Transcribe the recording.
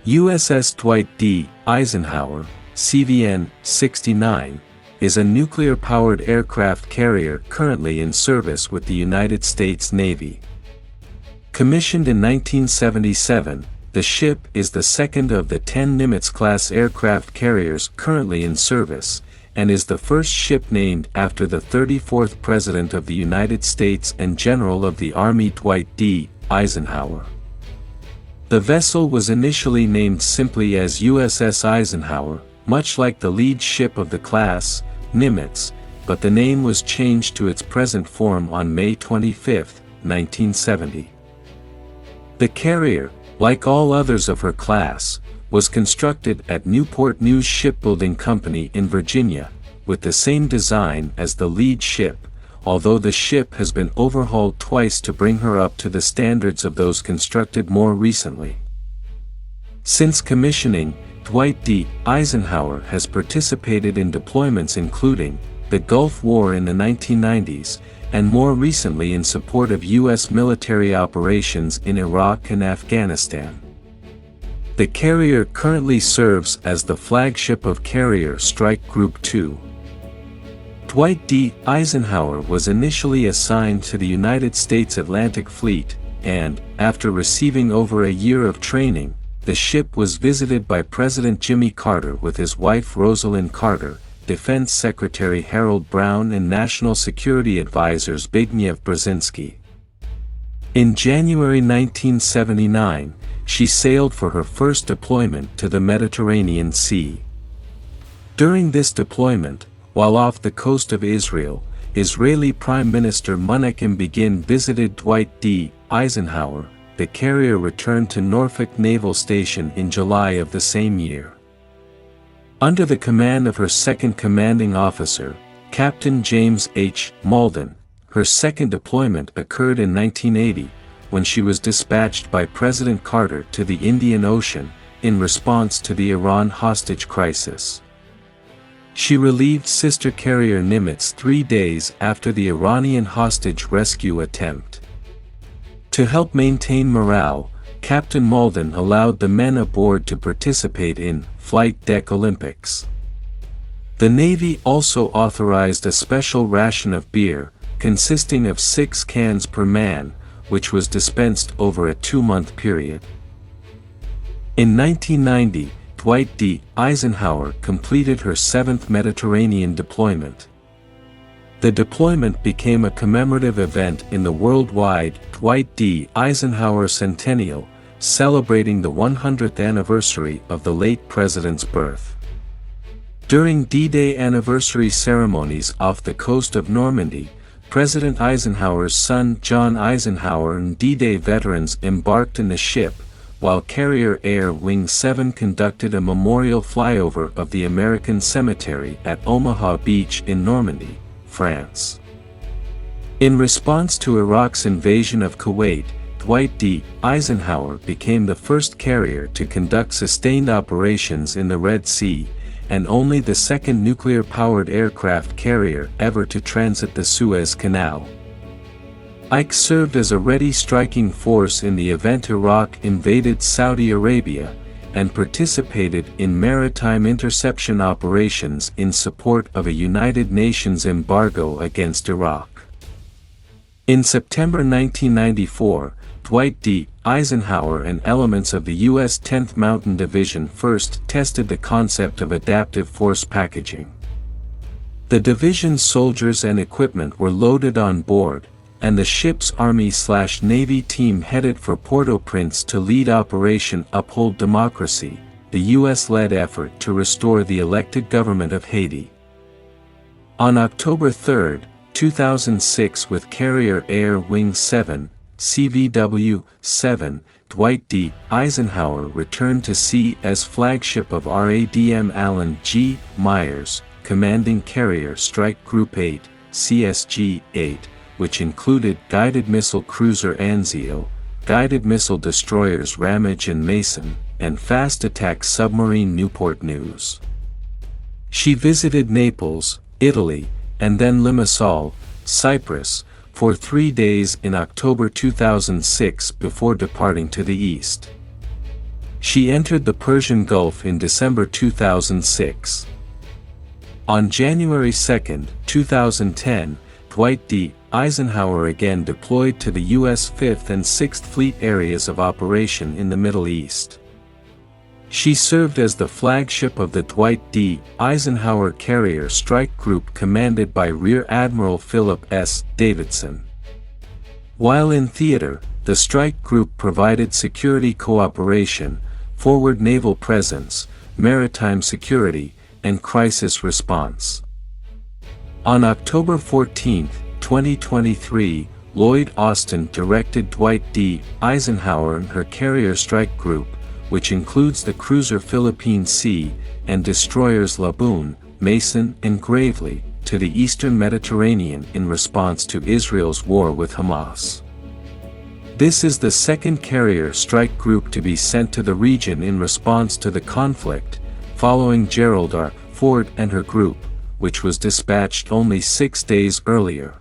USS Dwight D. Eisenhower, CVN-69, is a nuclear-powered aircraft carrier currently in service with the United States Navy. Commissioned in 1977, the ship is the second of the 10 Nimitz-class aircraft carriers currently in service, and is the first ship named after the 34th President of the United States and General of the Army Dwight D. Eisenhower. The vessel was initially named simply as USS Eisenhower, much like the lead ship of the class, Nimitz, but the name was changed to its present form on May 25, 1970. The carrier, like all others of her class, was constructed at Newport News Shipbuilding Company in Virginia, with the same design as the lead ship, although the ship has been overhauled twice to bring her up to the standards of those constructed more recently. Since commissioning, Dwight D. Eisenhower has participated in deployments including the Gulf War in the 1990s, and more recently in support of U.S. military operations in Iraq and Afghanistan. The carrier currently serves as the flagship of Carrier Strike Group 2. Dwight D. Eisenhower was initially assigned to the United States Atlantic Fleet, and, after receiving over a year of training, the ship was visited by President Jimmy Carter with his wife Rosalind Carter, Defense Secretary Harold Brown and National Security Advisors Zbigniew Brzezinski. In January 1979, she sailed for her first deployment to the Mediterranean Sea. During this deployment, while off the coast of Israel, Israeli Prime Minister Menachem Begin visited Dwight D. Eisenhower. The carrier returned to Norfolk Naval Station in July of the same year. Under the command of her second commanding officer, Captain James H. Malden, her second deployment occurred in 1980, when she was dispatched by President Carter to the Indian Ocean, in response to the Iran hostage crisis. She relieved sister carrier Nimitz 3 days after the Iranian hostage rescue attempt. To help maintain morale, Captain Malden allowed the men aboard to participate in Flight Deck Olympics. The Navy also authorized a special ration of beer, consisting of 6 cans per man, which was dispensed over a 2-month period. In 1990, Dwight D. Eisenhower completed her 7th Mediterranean deployment. The deployment became a commemorative event in the worldwide Dwight D. Eisenhower Centennial, celebrating the 100th anniversary of the late president's birth. During D-Day anniversary ceremonies off the coast of Normandy, President Eisenhower's son John Eisenhower and D-Day veterans embarked in the ship, while Carrier Air Wing 7 conducted a memorial flyover of the American Cemetery at Omaha Beach in Normandy, France. In response to Iraq's invasion of Kuwait, Dwight D. Eisenhower became the first carrier to conduct sustained operations in the Red Sea, and only the second nuclear-powered aircraft carrier ever to transit the Suez Canal. Ike served as a ready striking force in the event Iraq invaded Saudi Arabia, and participated in maritime interception operations in support of a United Nations embargo against Iraq. In September 1994, Dwight D. Eisenhower and elements of the U.S. 10th Mountain Division first tested the concept of adaptive force packaging. The division's soldiers and equipment were loaded on board, and the ship's Army/Navy team headed for Port-au-Prince to lead Operation Uphold Democracy, the U.S.-led effort to restore the elected government of Haiti. On October 3, 2006, with Carrier Air Wing 7, CVW-7, Dwight D. Eisenhower returned to sea as flagship of RADM Allen G. Myers, commanding Carrier Strike Group 8, CSG-8, which included guided missile cruiser Anzio, guided missile destroyers Ramage and Mason, and fast attack submarine Newport News. She visited Naples, Italy, and then Limassol, Cyprus, for 3 days in October 2006 before departing to the east. She entered the Persian Gulf in December 2006. On January 2, 2010, Dwight D. Eisenhower again deployed to the U.S. 5th and 6th Fleet areas of operation in the Middle East. She served as the flagship of the Dwight D. Eisenhower Carrier Strike Group commanded by Rear Admiral Philip S. Davidson. While in theater, the strike group provided security cooperation, forward naval presence, maritime security, and crisis response. On October 14, 2023, Lloyd Austin directed Dwight D. Eisenhower and her Carrier Strike Group, which includes the cruiser Philippine Sea and destroyers Laboon, Mason, and Gravely, to the eastern Mediterranean in response to Israel's war with Hamas. This is the second Carrier Strike Group to be sent to the region in response to the conflict, following Gerald R. Ford and her group, which was dispatched only 6 days earlier.